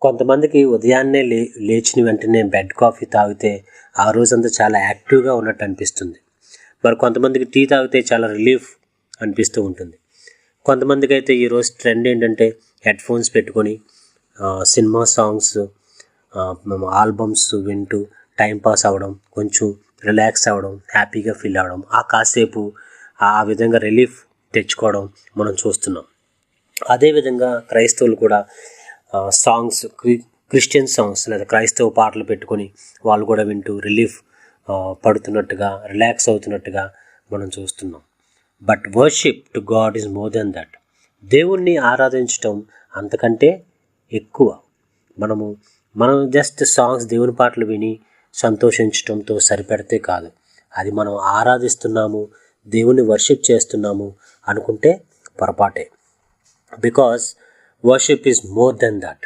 కొంతమందికి ఉదయాన్నే లేచిన వెంటనే బెడ్ కాఫీ తాగితే ఆ రోజంతా చాలా యాక్టివ్గా ఉన్నట్టు అనిపిస్తుంది. మరి కొంతమందికి టీ తాగితే చాలా రిలీఫ్ అనిపిస్తూ ఉంటుంది. కొంతమందికి అయితే ఈరోజు ట్రెండ్ ఏంటంటే హెడ్ఫోన్స్ పెట్టుకొని సినిమా సాంగ్స్, ఆల్బమ్స్ వింటూ టైంపాస్ అవ్వడం, కొంచెం రిలాక్స్ అవ్వడం, హ్యాపీగా ఫీల్ అవ్వడం, కాసేపు ఆ విధంగా రిలీఫ్ తెచ్చుకోవడం మనం చూస్తున్నాం. అదేవిధంగా క్రైస్తవులు కూడా సాంగ్స్, క్రిస్టియన్ సాంగ్స్ లేదా క్రైస్తవ పాటలు పెట్టుకొని వాళ్ళు కూడా వింటూ రిలీఫ్ పడుతున్నట్టుగా, రిలాక్స్ అవుతున్నట్టుగా మనం చూస్తున్నాం. But worship to God is more than that. దేవుణ్ణి ఆరాధించటం అంతకంటే ఎక్కువ. మనం జస్ట్ సాంగ్స్, దేవుని పాటలు విని సంతోషించడంతో సరిపెడితే కాదు. అది మనం ఆరాధిస్తున్నాము, దేవుణ్ణి వర్షిప్ చేస్తున్నాము అనుకుంటే పొరపాటే. Because worship is more than that.